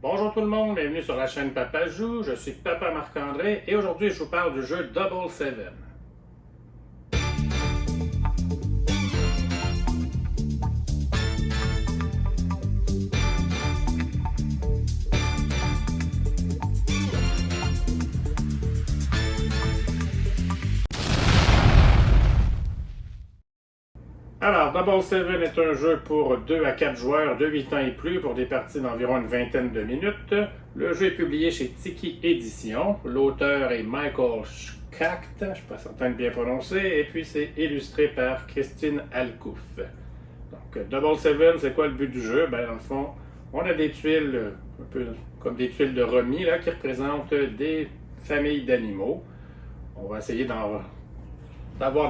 Bonjour tout le monde, bienvenue sur la chaîne Papa Joue, je suis Papa Marc-André et aujourd'hui je vous parle du jeu Double Seven. Alors, Double Seven est un jeu pour 2 à 4 joueurs de 8 ans et plus pour des parties d'environ une vingtaine de minutes. Le jeu est publié chez Tiki Éditions. L'auteur est Michael Schacht, je ne suis pas certain de bien prononcer, et puis c'est illustré par Christine Alcouf. Donc, Double Seven, c'est quoi le but du jeu? Ben, dans le fond, on a des tuiles, un peu comme des tuiles de remis, là, qui représentent des familles d'animaux. On va essayer d'avoir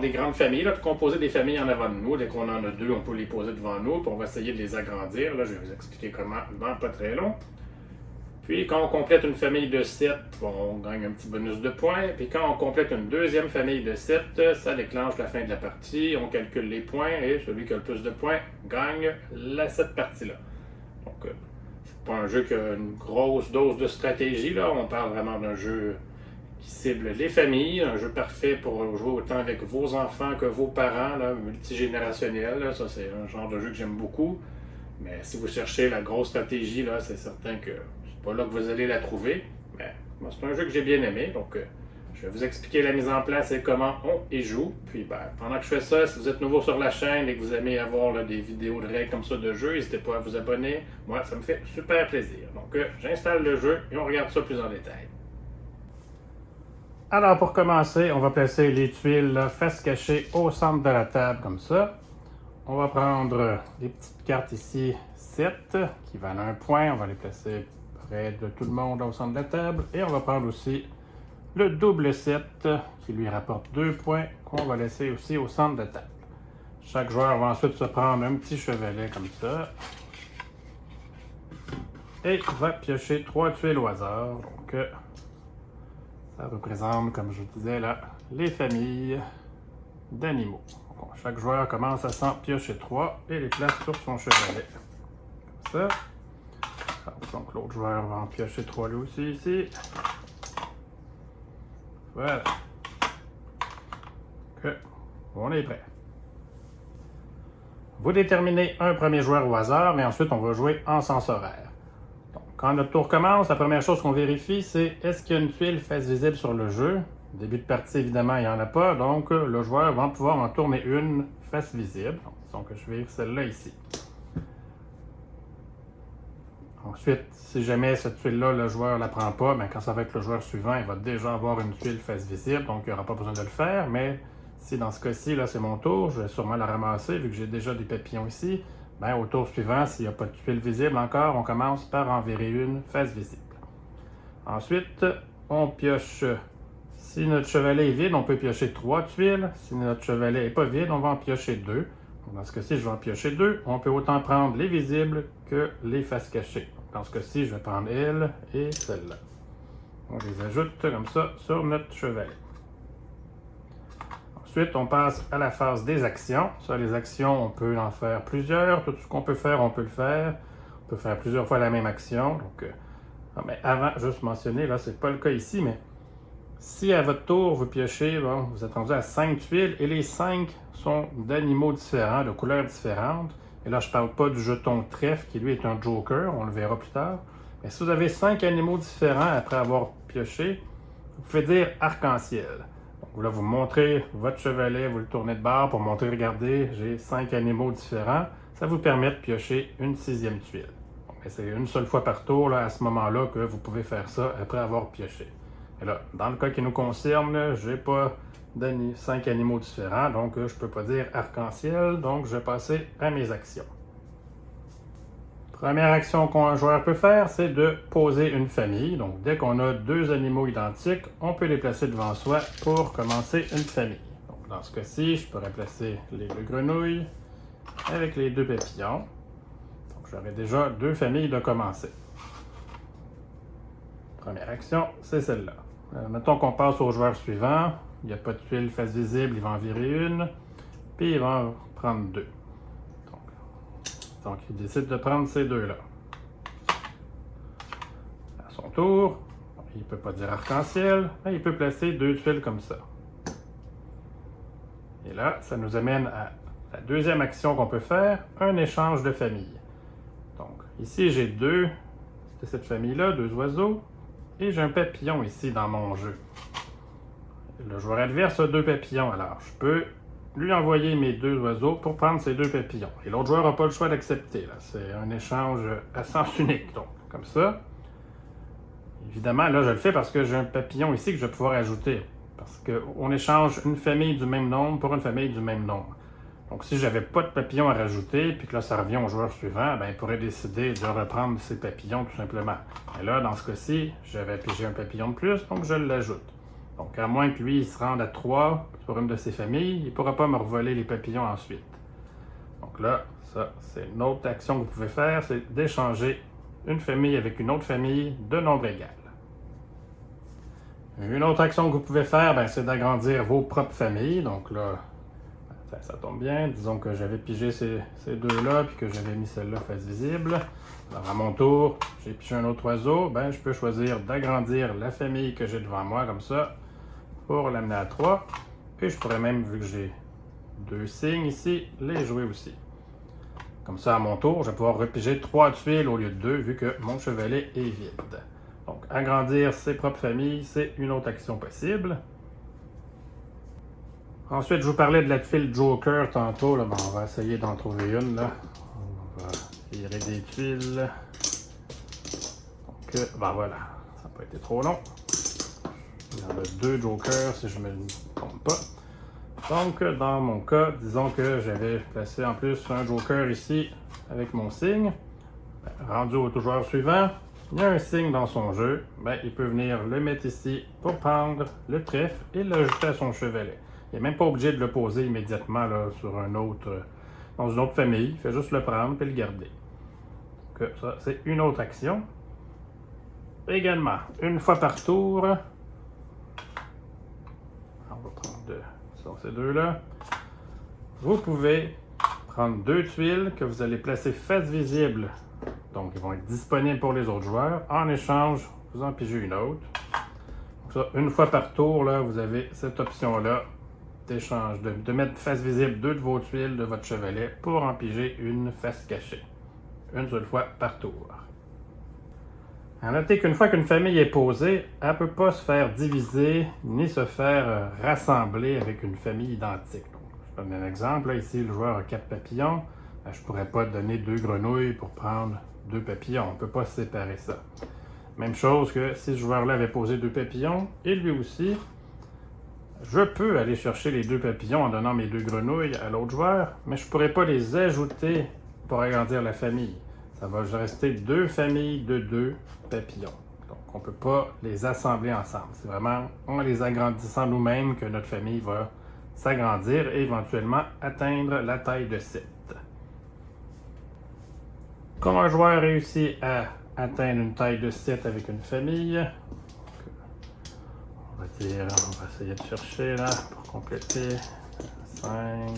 des grandes familles, là, de composer des familles en avant de nous. Dès qu'on en a deux, on peut les poser devant nous, puis on va essayer de les agrandir. Là, je vais vous expliquer comment dans pas très long. Puis quand on complète une famille de 7, on gagne un petit bonus de points. Puis quand on complète une deuxième famille de 7, ça déclenche la fin de la partie. On calcule les points et celui qui a le plus de points gagne cette partie-là. Donc, c'est pas un jeu qui a une grosse dose de stratégie. Là. On parle vraiment d'un jeu qui cible les familles, un jeu parfait pour jouer autant avec vos enfants que vos parents, là, multigénérationnel. Là, ça, c'est un genre de jeu que j'aime beaucoup. Mais si vous cherchez la grosse stratégie, là, c'est certain que c'est pas là que vous allez la trouver. Mais moi, c'est un jeu que j'ai bien aimé. Donc, je vais vous expliquer la mise en place et comment on y joue. Puis, pendant que je fais ça, si vous êtes nouveau sur la chaîne et que vous aimez avoir là, des vidéos de règles comme ça de jeu, n'hésitez pas à vous abonner. Moi, ça me fait super plaisir. Donc, j'installe le jeu et on regarde ça plus en détail. Alors, pour commencer, on va placer les tuiles face cachée au centre de la table, comme ça. On va prendre les petites cartes ici, 7, qui valent 1 point. On va les placer près de tout le monde au centre de la table. Et on va prendre aussi le double 7, qui lui rapporte 2 points, qu'on va laisser aussi au centre de la table. Chaque joueur va ensuite se prendre un petit chevalet, comme ça. Et va piocher 3 tuiles au hasard. Donc, ça représente, comme je vous disais là, les familles d'animaux. Chaque joueur commence à s'en piocher 3 et les place sur son chevalet. Comme ça. Donc l'autre joueur va en piocher 3 lui aussi ici. Voilà. Okay. On est prêt. Vous déterminez un premier joueur au hasard, mais ensuite on va jouer en sens horaire. Quand notre tour commence, la première chose qu'on vérifie, c'est est-ce qu'il y a une tuile face visible sur le jeu. Début de partie, évidemment, il n'y en a pas, donc le joueur va pouvoir en tourner une face visible. Donc, je vais celle-là ici. Ensuite, si jamais cette tuile-là, le joueur ne la prend pas, bien, quand ça va être le joueur suivant, il va déjà avoir une tuile face visible, donc il n'y aura pas besoin de le faire. Mais si dans ce cas-ci, là, c'est mon tour, je vais sûrement la ramasser, vu que j'ai déjà des papillons ici. Bien, au tour suivant, s'il n'y a pas de tuile visible encore, on commence par en virer une face visible. Ensuite, on pioche. Si notre chevalet est vide, on peut piocher 3 tuiles. Si notre chevalet n'est pas vide, on va en piocher 2. Dans ce cas-ci, je vais en piocher 2. On peut autant prendre les visibles que les faces cachées. Dans ce cas-ci, je vais prendre elle et celle-là. On les ajoute comme ça sur notre chevalet. Ensuite, on passe à la phase des actions. Ça, les actions, on peut en faire plusieurs. Tout ce qu'on peut faire, on peut le faire. On peut faire plusieurs fois la même action. Donc, mais avant, juste mentionner, là, c'est pas le cas ici, mais si à votre tour, vous piochez, bon, vous êtes rendu à 5 tuiles et les 5 sont d'animaux différents, de couleurs différentes. Et là, je ne parle pas du jeton trèfle qui, lui, est un joker. On le verra plus tard. Mais si vous avez 5 animaux différents après avoir pioché, vous pouvez dire arc-en-ciel. Donc là, vous montrez votre chevalet, vous le tournez de bord pour montrer, regardez, j'ai 5 animaux différents. Ça vous permet de piocher une 6e tuile. C'est une seule fois par tour, là, à ce moment-là, que vous pouvez faire ça après avoir pioché. Et là, dans le cas qui nous concerne, je n'ai pas 5 animaux différents, donc je ne peux pas dire arc-en-ciel, donc je vais passer à mes actions. Première action qu'un joueur peut faire, c'est de poser une famille. Donc, dès qu'on a 2 animaux identiques, on peut les placer devant soi pour commencer une famille. Donc, dans ce cas-ci, je pourrais placer les 2 grenouilles avec les 2 papillons. J'aurai déjà 2 familles de commencer. Première action, c'est celle-là. Mettons qu'on passe au joueur suivant. Il n'y a pas de tuile face visible, il va en virer une. Puis il va en prendre 2. Donc il décide de prendre ces 2-là. tour, il ne peut pas dire arc-en-ciel, mais il peut placer 2 tuiles comme ça. Et là, ça nous amène à la deuxième action qu'on peut faire, un échange de famille. Donc, ici, j'ai 2 de cette famille-là, 2 oiseaux, et j'ai un papillon ici dans mon jeu. Le joueur adverse a 2 papillons, alors je peux lui envoyer mes 2 oiseaux pour prendre ces 2 papillons. Et l'autre joueur n'a pas le choix d'accepter. C'est un échange à sens unique, donc, comme ça. Évidemment, là, je le fais parce que j'ai un papillon ici que je vais pouvoir ajouter. Parce qu'on échange une famille du même nombre pour une famille du même nombre. Donc, si je n'avais pas de papillon à rajouter, puis que là, ça revient au joueur suivant, ben, il pourrait décider de reprendre ses papillons, tout simplement. Et là, dans ce cas-ci, j'avais pigé un papillon de plus, donc je l'ajoute. Donc, à moins que lui, il se rende à 3 sur une de ses familles, il ne pourra pas me revoler les papillons ensuite. Donc là, ça, c'est une autre action que vous pouvez faire, c'est d'échanger une famille avec une autre famille de nombre égal. Une autre action que vous pouvez faire, ben, c'est d'agrandir vos propres familles. Donc là, ça tombe bien. Disons que j'avais pigé ces deux-là, puis que j'avais mis celle-là face visible. Alors à mon tour, j'ai pigé un autre oiseau. Ben, je peux choisir d'agrandir la famille que j'ai devant moi, comme ça, pour l'amener à 3. Puis je pourrais même, vu que j'ai 2 signes ici, les jouer aussi. Comme ça, à mon tour, je vais pouvoir repiger 3 tuiles au lieu de 2, vu que mon chevalet est vide. Donc, agrandir ses propres familles, c'est une autre action possible. Ensuite, je vous parlais de la tuile Joker tantôt. Là. Bon, on va essayer d'en trouver une. Là. On va tirer des tuiles. Donc, ben voilà, ça n'a pas été trop long. Il y en a 2 Jokers, si je ne me trompe pas. Donc, dans mon cas, disons que j'avais placé en plus un Joker ici avec mon signe. Rendu au joueur suivant, il y a un signe dans son jeu. Ben, il peut venir le mettre ici pour prendre le trèfle et l'ajouter à son chevalet. Il n'est même pas obligé de le poser immédiatement là, sur un autre, dans une autre famille. Il fait juste le prendre et le garder. Donc, ça, c'est une autre action. Également, une fois par tour, on va prendre ces deux-là. Vous pouvez prendre 2 tuiles que vous allez placer face visible. Donc, ils vont être disponibles pour les autres joueurs. En échange, vous en pigez une autre. Donc ça, une fois par tour, là, vous avez cette option-là d'échange, de mettre face visible 2 de vos tuiles de votre chevalet pour en piger une face cachée. Une seule fois par tour. À noter qu'une fois qu'une famille est posée, elle ne peut pas se faire diviser ni se faire rassembler avec une famille identique. Donc, je donne un exemple. Là, ici, le joueur a 4 papillons. Je ne pourrais pas donner 2 grenouilles pour prendre 2 papillons. On ne peut pas séparer ça. Même chose que si ce joueur-là avait posé 2 papillons, et lui aussi, je peux aller chercher les 2 papillons en donnant mes 2 grenouilles à l'autre joueur, mais je ne pourrais pas les ajouter pour agrandir la famille. Ça va rester 2 familles de 2 papillons. Donc, on ne peut pas les assembler ensemble. C'est vraiment en les agrandissant nous-mêmes que notre famille va s'agrandir et éventuellement atteindre la taille de 7. Quand un joueur réussit à atteindre une taille de 7 avec une famille, on va essayer de chercher là pour compléter 5.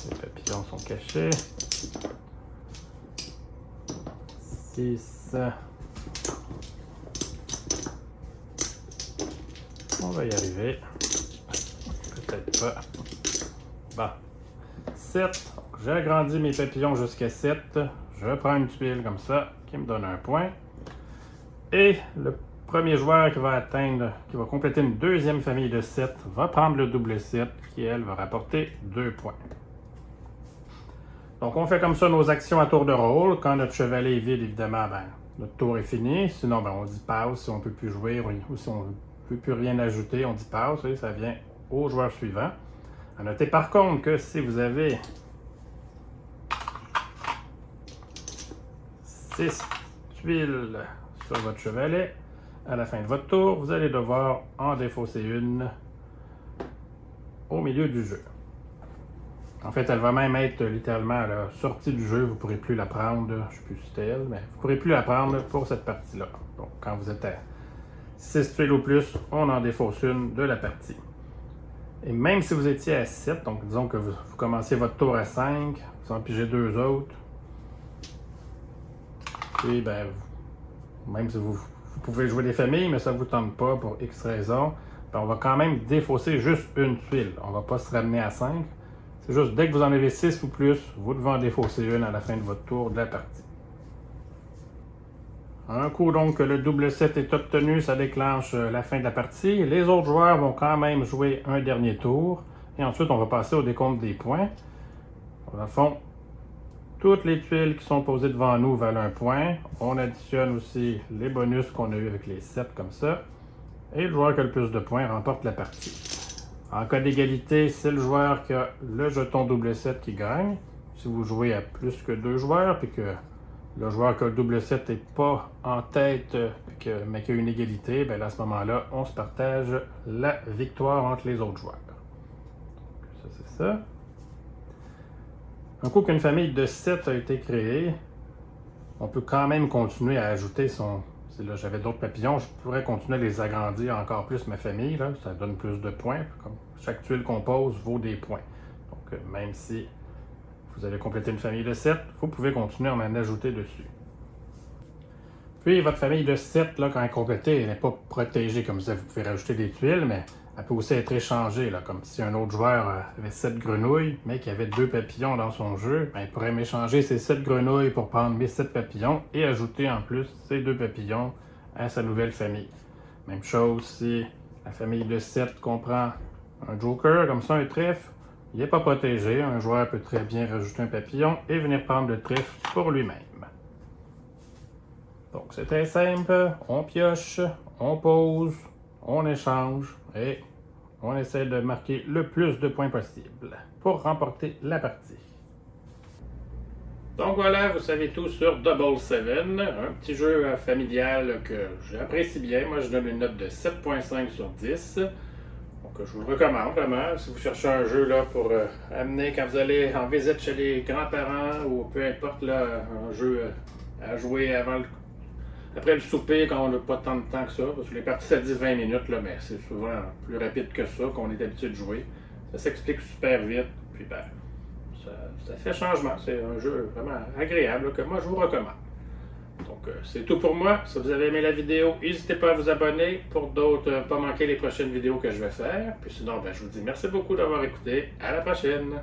Les papillons sont cachés. 6. On va y arriver. Peut-être pas. Bon. 7. J'ai agrandi mes papillons jusqu'à 7. Je prends une tuile comme ça qui me donne un point. Et le premier joueur qui va compléter une deuxième famille de 7 va prendre le double 7 qui, elle, va rapporter 2 points. Donc, on fait comme ça nos actions à tour de rôle. Quand notre chevalet est vide, évidemment, ben, notre tour est fini. Sinon, ben, on dit pause si on ne peut plus jouer ou si on ne peut plus rien ajouter, on dit pause. Et ça vient au joueur suivant. À noter par contre que si vous avez 6 tuiles sur votre chevalet, à la fin de votre tour, vous allez devoir en défausser une au milieu du jeu. En fait, elle va même être littéralement là, sortie du jeu. Vous ne pourrez plus la prendre. Je ne sais plus si c'était elle, mais vous ne pourrez plus la prendre pour cette partie-là. Donc, quand vous êtes à 6 tuiles ou plus, on en défausse une de la partie. Et même si vous étiez à 7, donc disons que vous commenciez votre tour à 5, vous en pigez 2 autres, Puis, ben, même si vous pouvez jouer des familles, mais ça ne vous tente pas pour X raisons, ben, on va quand même défausser juste une tuile. On ne va pas se ramener à 5. C'est juste dès que vous en avez 6 ou plus, vous devez en défausser une à la fin de votre tour de la partie. Un coup donc que le double 7 est obtenu, ça déclenche la fin de la partie. Les autres joueurs vont quand même jouer un dernier tour. Et ensuite, on va passer au décompte des points. Dans le fond, toutes les tuiles qui sont posées devant nous valent un point. On additionne aussi les bonus qu'on a eu avec les 7 comme ça. Et le joueur qui a le plus de points remporte la partie. En cas d'égalité, c'est le joueur qui a le jeton double 7 qui gagne. Si vous jouez à plus que 2 joueurs, puis que le joueur qui a le double 7 n'est pas en tête, mais qui a une égalité, bien à ce moment-là, on se partage la victoire entre les autres joueurs. Ça, c'est ça. Un coup qu'une famille de 7 a été créée, on peut quand même continuer à ajouter son... Si là j'avais d'autres papillons, je pourrais continuer à les agrandir encore plus ma famille. Là, ça donne plus de points. Comme chaque tuile qu'on pose vaut des points. Donc même si vous avez complété une famille de 7, vous pouvez continuer à en ajouter dessus. Puis votre famille de 7, là, quand elle est complétée, elle n'est pas protégée comme ça. Vous pouvez rajouter des tuiles, mais elle peut aussi être échangée. Là, comme si un autre joueur avait 7 grenouilles, mais qui avait 2 papillons dans son jeu, ben, il pourrait m'échanger ces 7 grenouilles pour prendre mes 7 papillons et ajouter en plus ces 2 papillons à sa nouvelle famille. Même chose si la famille de 7 comprend un joker, comme ça un trèfle, il n'est pas protégé. Un joueur peut très bien rajouter un papillon et venir prendre le trèfle pour lui-même. Donc c'est très simple, on pioche, on pose, on échange et on essaie de marquer le plus de points possible pour remporter la partie. Donc voilà, vous savez tout sur Double 7, un petit jeu familial que j'apprécie bien. Moi je donne une note de 7.5 sur 10. Donc je vous le recommande vraiment, si vous cherchez un jeu là, pour amener quand vous allez en visite chez les grands-parents ou peu importe, là, un jeu à jouer après le souper quand on n'a pas tant de temps que ça, parce que les parties ça dit 20 minutes, là, mais c'est souvent plus rapide que ça qu'on est habitué de jouer. Ça s'explique super vite, puis ben, ça fait changement. C'est un jeu vraiment agréable là, que moi je vous recommande. Donc c'est tout pour moi. Si vous avez aimé la vidéo, n'hésitez pas à vous abonner pour d'autres, pas manquer les prochaines vidéos que je vais faire. Puis sinon, ben, je vous dis merci beaucoup d'avoir écouté. À la prochaine!